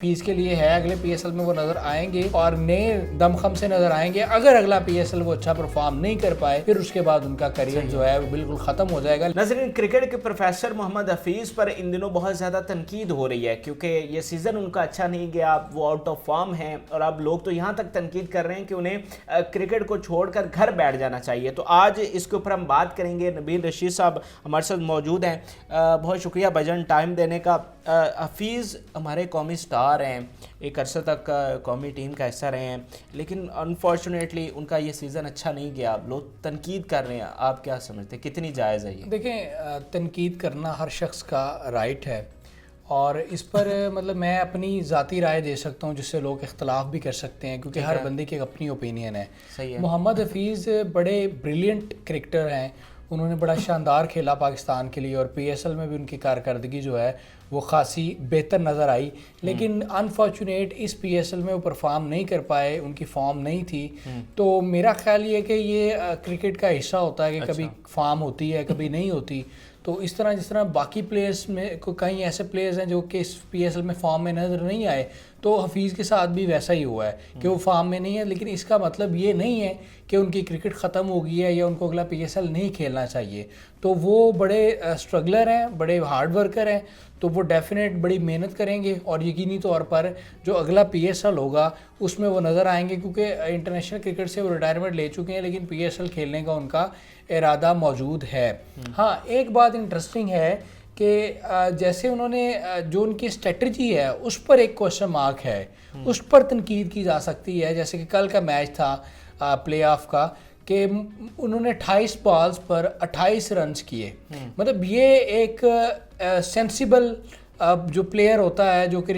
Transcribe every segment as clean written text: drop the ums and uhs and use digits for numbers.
Face کے لیے ہے، اگلے پی ایس ایل میں وہ نظر آئیں گے اور نئے دمخم سے نظر آئیں گے. اگر اگلا پی ایس ایل وہ اچھا پرفارم نہیں کر پائے پھر اس کے بعد ان کا کریئر جو ہے وہ بالکل ختم ہو جائے گا. ناظرین، کرکٹ کے پروفیسر محمد حفیظ پر ان دنوں بہت زیادہ تنقید ہو رہی ہے کیونکہ یہ سیزن ان کا اچھا نہیں گیا، وہ آؤٹ آف فارم ہیں اور اب لوگ تو یہاں تک تنقید کر رہے ہیں کہ انہیں کرکٹ کو چھوڑ کر گھر بیٹھ جانا چاہیے. تو آج اس کے اوپر ہم بات کریں گے. نبیل رشید صاحب ہمارے ساتھ موجود ہیں. بہت شکریہ بھجن ٹائم دینے کا. حفیظ ہمارے قومی سٹار ہیں، ایک عرصہ تک قومی ٹیم کا حصہ رہے ہیں، لیکن انفارچونیٹلی ان کا یہ سیزن اچھا نہیں گیا. لوگ تنقید کر رہے ہیں، آپ کیا سمجھتے ہیں کتنی جائز ہے یہ؟ دیکھیں، تنقید کرنا ہر شخص کا رائٹ ہے اور اس پر مطلب میں اپنی ذاتی رائے دے سکتا ہوں جس سے لوگ اختلاف بھی کر سکتے ہیں کیونکہ ہر بندے کی اپنی اوپینین ہے. محمد حفیظ بڑے بریلینٹ کرکٹر ہیں، انہوں نے بڑا شاندار کھیلا پاکستان کے لیے اور پی ایس ایل میں بھی ان کی کارکردگی جو ہے وہ خاصی بہتر نظر آئی، لیکن انفارچونیٹ اس پی ایس ایل میں وہ پرفارم نہیں کر پائے، ان کی فارم نہیں تھی. تو میرا خیال یہ کہ یہ کرکٹ کا حصہ ہوتا ہے کہ کبھی فارم ہوتی ہے کبھی نہیں ہوتی. تو اس طرح جس طرح باقی پلیئرز میں کئی ایسے پلیئرز ہیں جو کہ اس پی ایس ایل میں فارم میں نظر نہیں آئے، تو حفیظ کے ساتھ بھی ویسا ہی ہوا ہے کہ وہ فارم میں نہیں ہے، لیکن اس کا مطلب یہ نہیں ہے کہ ان کی کرکٹ ختم ہو گئی ہے یا ان کو اگلا پی ایس ایل نہیں کھیلنا چاہیے. تو وہ بڑے اسٹرگلر ہیں، بڑے ہارڈ ورکر ہیں، تو وہ ڈیفینیٹ بڑی محنت کریں گے اور یقینی طور پر جو اگلا پی ایس ایل ہوگا اس میں وہ نظر آئیں گے کیونکہ انٹرنیشنل کرکٹ سے وہ ریٹائرمنٹ لے چکے ہیں، لیکن پی ایس ایل کھیلنے کا ان کا ارادہ موجود ہے. ہاں، ایک بات انٹرسٹنگ ہے کہ جیسے انہوں نے جو ان کی اسٹریٹجی ہے اس پر ایک کوشچن مارک ہے، اس پر تنقید کی جا سکتی ہے. جیسے کہ کل کا میچ تھا پلے آف کا کہ انہوں نے 28 بالز پر 28 رنز کیے. مطلب یہ ایک سینسیبل جو پلیئر ہوتا ہے، جو کہ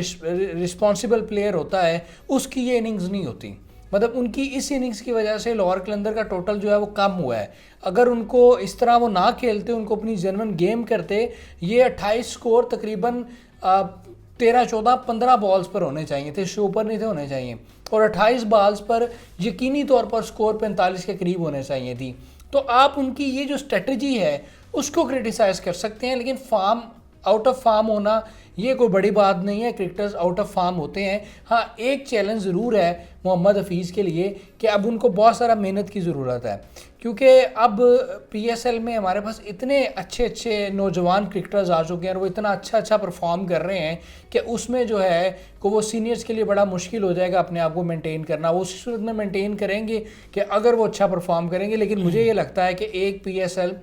رسپانسبل پلیئر ہوتا ہے، اس کی یہ اننگز نہیں ہوتی. مطلب ان کی اس اننگز کی وجہ سے لاہور قلندر کا ٹوٹل جو ہے وہ کم ہوا ہے. اگر ان کو اس طرح وہ نہ کھیلتے، ان کو اپنی جنون گیم کرتے، یہ 28 سکور تقریباً 13 14 15 بالز پر ہونے چاہیے تھے، اس سے اوپر نہیں تھے ہونے چاہیے، اور 28 بالز پر یقینی طور پر سکور 45 کے قریب ہونے چاہیے تھی. تو آپ ان کی یہ جو اسٹریٹجی ہے اس کو کرٹیسائز کر سکتے ہیں، لیکن فارم آؤٹ آف فارم ہونا یہ کوئی بڑی بات نہیں ہے. کرکٹرز آؤٹ آف فارم ہوتے ہیں. ہاں، ایک چیلنج ضرور ہے محمد حفیظ کے لیے کہ اب ان کو بہت سارا محنت کی ضرورت ہے کیونکہ اب پی ایس ایل میں ہمارے پاس اتنے اچھے نوجوان کرکٹرز آ چکے ہیں اور وہ اتنا اچھا پرفارم کر رہے ہیں کہ اس میں جو ہے کہ وہ سینئرز کے لیے بڑا مشکل ہو جائے گا اپنے آپ کو مینٹین کرنا. وہ اسی صورت میں مینٹین کریں گے کہ اگر وہ اچھا پرفارم کریں گے، لیکن مجھے یہ لگتا ہے کہ ایک پی ایس ایل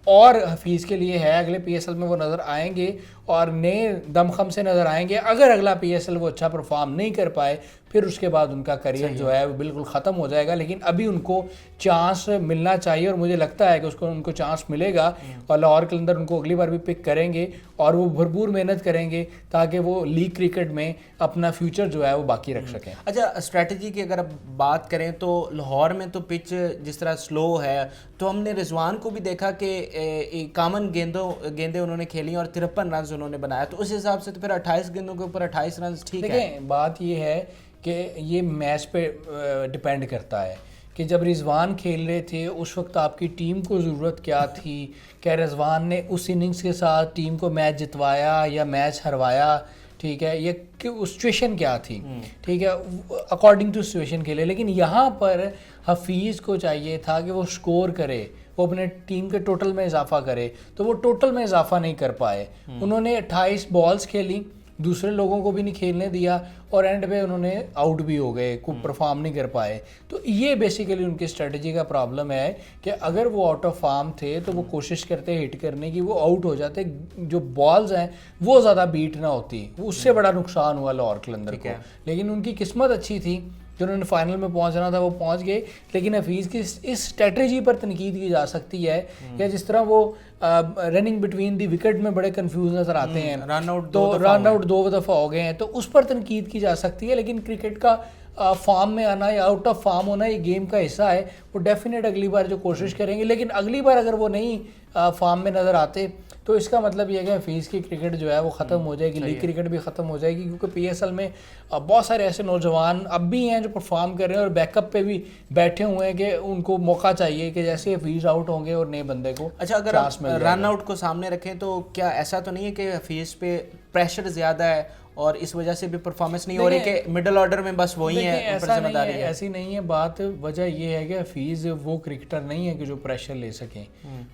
اور حفیظ کے لیے ہے، اگلے پی ایس ایل میں وہ نظر آئیں گے اور نئے دمخم سے نظر آئیں گے. اگر اگلا پی ایس ایل وہ اچھا پرفارم نہیں کر پائے پھر اس کے بعد ان کا کریئر جو ہے وہ بالکل ختم ہو جائے گا. لیکن ابھی ان کو چانس ملنا چاہیے اور مجھے لگتا ہے کہ ان کو چانس ملے گا اور لاہور قلندر ان کو اگلی بار بھی پک کریں گے اور وہ بھرپور محنت کریں گے تاکہ وہ لیگ کرکٹ میں اپنا فیوچر جو ہے وہ باقی رکھ سکیں. اچھا، اسٹریٹجی کی اگر اب بات کریں تو لاہور میں تو پچ جس طرح سلو ہے، تو ہم نے رضوان کو بھی دیکھا کہ کامن گیندیں انہوں نے کھیلی اور 53 رنز انہوں نے بنایا، تو اس حساب سے تو پھر 28 گیندوں کے اوپر 28 رنز ٹھیک ہے. دیکھیں، بات یہ ہے کہ یہ میچ پہ ڈیپینڈ کرتا ہے کہ جب رضوان کھیل رہے تھے اس وقت آپ کی ٹیم کو ضرورت کیا تھی، کہ رضوان نے اس اننگز کے ساتھ ٹیم کو میچ جتوایا یا میچ ہروایا، ٹھیک ہے، یہ سچویشن کیا تھی، ٹھیک ہے، اکارڈنگ ٹو سچویشن کے لیے. لیکن یہاں پر حفیظ کو چاہیے تھا کہ وہ سکور کرے، وہ اپنے ٹیم کے ٹوٹل میں اضافہ کرے، تو وہ ٹوٹل میں اضافہ نہیں کر پائے. انہوں نے 28 بالز کھیلی، دوسرے لوگوں کو بھی نہیں کھیلنے دیا اور اینڈ پہ انہوں نے آؤٹ بھی ہو گئے، کوئی پرفارم نہیں کر پائے. تو یہ بیسیکلی ان کی اسٹریٹجی کا پرابلم ہے کہ اگر وہ آؤٹ آف فارم تھے تو وہ کوشش کرتے ہٹ کرنے کی، وہ آؤٹ ہو جاتے، جو بالز ہیں وہ زیادہ بیٹ نہ ہوتی، اس سے بڑا نقصان ہوا لاہور قلندر کو. لیکن ان کی قسمت اچھی تھی جو انہوں نے فائنل میں پہنچنا تھا وہ پہنچ گئے. لیکن حفیظ کی اس اسٹریٹجی پر تنقید کی جا سکتی ہے کہ جس طرح وہ رننگ بٹوین دی وکٹ میں بڑے کنفیوز نظر آتے ہیں، رن آؤٹ 2 دفعہ ہو گئے ہیں، تو اس پر تنقید کی جا سکتی ہے. لیکن کرکٹ کا فارم میں آنا یا آؤٹ آف فارم ہونا یہ گیم کا حصہ ہے. وہ ڈیفینیٹ اگلی بار جو کوشش کریں گے، لیکن اگلی بار اگر وہ نہیں فارم میں نظر آتے تو اس کا مطلب یہ ہے کہ حفیظ کی کرکٹ جو ہے وہ ختم ہو جائے گی، لیگ کرکٹ بھی ختم ہو جائے گی، کیونکہ پی ایس ایل میں بہت سارے ایسے نوجوان اب بھی ہیں جو پرفارم کر رہے ہیں اور بیک اپ پہ بھی بیٹھے ہوئے ہیں کہ ان کو موقع چاہیے کہ جیسے حفیظ آؤٹ ہوں گے اور نئے بندے کو. اچھا، اگر آپ رن آؤٹ کو سامنے رکھیں تو کیا ایسا تو نہیں ہے کہ حفیظ پہ پریشر زیادہ ہے اور اس وجہ سے بھی پرفارمنس نہیں ہو رہی کہ مڈل آرڈر میں بس وہی ہے. ایسی نہیں ہے بات. وجہ یہ ہے کہ حفیظ وہ کرکٹر نہیں ہے کہ جو پریشر لے سکیں.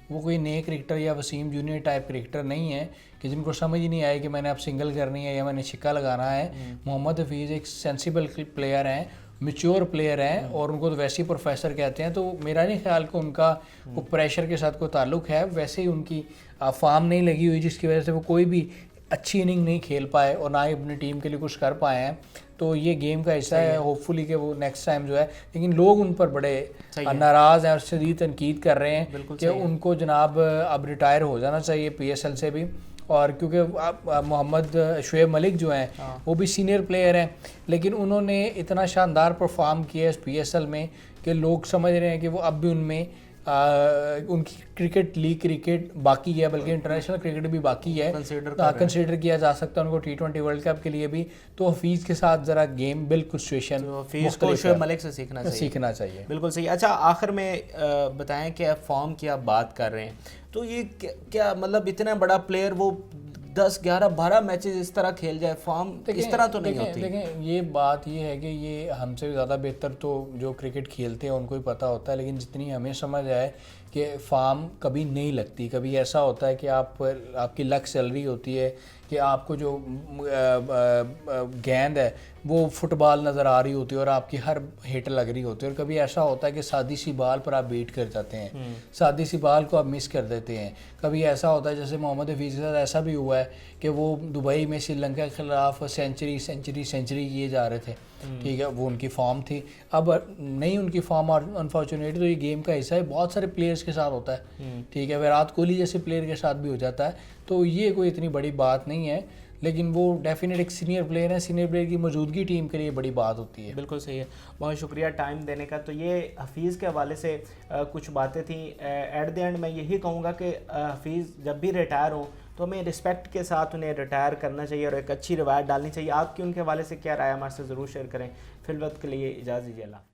وہ کوئی نئے کرکٹر یا وسیم جونیئر ٹائپ کرکٹر نہیں ہے کہ جن کو سمجھ ہی نہیں آئے کہ میں نے اب سنگل کرنی ہے یا میں نے چھکا لگانا ہے. محمد حفیظ ایک سینسیبل پلیئر ہیں, میچور پلیئر ہیں, اور ان کو تو ویسے ہی پروفیسر کہتے ہیں. تو میرا نہیں خیال کہ ان کا کوئی پریشر کے ساتھ کوئی تعلق ہے. ویسے ہی ان کی فارم نہیں لگی ہوئی جس کی وجہ سے وہ کوئی بھی اچھی اننگ نہیں کھیل پائے اور نہ ہی اپنی ٹیم کے لیے کچھ کر پائے ہیں. تو یہ گیم کا حصہ ہے, ہوپ فلی کہ وہ نیکسٹ ٹائم جو ہے. لیکن لوگ ان پر بڑے ناراض ہیں اور شدید تنقید کر رہے ہیں کہ ان کو جناب اب ریٹائر ہو جانا چاہیے پی ایس ایل سے بھی. اور کیونکہ محمد شعیب ملک جو ہیں وہ بھی سینئر پلیئر ہیں, لیکن انہوں نے اتنا شاندار پرفارم کیا ہے اس پی ایس ایل میں کہ لوگ سمجھ رہے ہیں کہ وہ اب بھی ان میں ان کی کرکٹ لیگ کرکٹ باقی ہے, بلکہ انٹرنیشنل کرکٹ بھی باقی ہے, کنسیڈر کیا جا سکتا ہے ان کو T20 ورلڈ کپ کے لیے بھی. تو حفیظ کے ساتھ ذرا گیم بالکل سچویشن شعیب ملک سے سیکھنا چاہیے. بالکل صحیح. اچھا آخر میں بتائیں کہ فارم کی آپ بات کر رہے ہیں تو یہ کیا مطلب اتنا بڑا پلیئر وہ 10 11 12 میچز اس طرح کھیل جائے, فارم اس طرح تو نہیں ہوتی. دیکھیں یہ بات یہ ہے کہ یہ ہم سے زیادہ بہتر تو جو کرکٹ کھیلتے ہیں ان کو ہی پتہ ہوتا ہے, لیکن جتنی ہمیں سمجھ آئے کہ فارم کبھی نہیں لگتی. کبھی ایسا ہوتا ہے کہ آپ کی لک چل رہی ہوتی ہے کہ آپ کو جو گیند ہے وہ فٹ بال نظر آ رہی ہوتی ہے اور آپ کی ہر ہٹ لگ رہی ہوتی ہے, اور کبھی ایسا ہوتا ہے کہ سادی سی بال پر آپ بیٹ کر جاتے ہیں, سادی سی بال کو آپ مس کر دیتے ہیں. کبھی ایسا ہوتا ہے جیسے محمد حفیظ کے ساتھ ایسا بھی ہوا ہے کہ وہ دبئی میں سری لنکا کے خلاف سینچری کیے جا رہے تھے, ٹھیک ہے, وہ ان کی فارم تھی. اب نہیں ان کی فارم انفارچونیٹلی, تو یہ گیم کا حصہ ہے, بہت سارے پلیئرز کے ساتھ ہوتا ہے, ٹھیک ہے, وراٹ کوہلی جیسے پلیئر کے ساتھ بھی ہو جاتا ہے. تو یہ کوئی اتنی بڑی بات نہیں ہے, لیکن وہ ڈیفینیٹ ایک سینئر پلیئر ہے, سینئر پلیئر کی موجودگی ٹیم کے لیے بڑی بات ہوتی ہے. بالکل صحیح ہے, بہت شکریہ ٹائم دینے کا. تو یہ حفیظ کے حوالے سے کچھ باتیں تھیں. ایٹ دی اینڈ میں یہی کہوں گا کہ حفیظ جب بھی ریٹائر ہوں تو ہمیں رسپیکٹ کے ساتھ انہیں ریٹائر کرنا چاہیے اور ایک اچھی روایت ڈالنی چاہیے. آپ کی ان کے حوالے سے کیا رائے ہمارے سے ضرور شیئر کریں. فی الوقت کے لیے اجازت دیجیے. اللہ.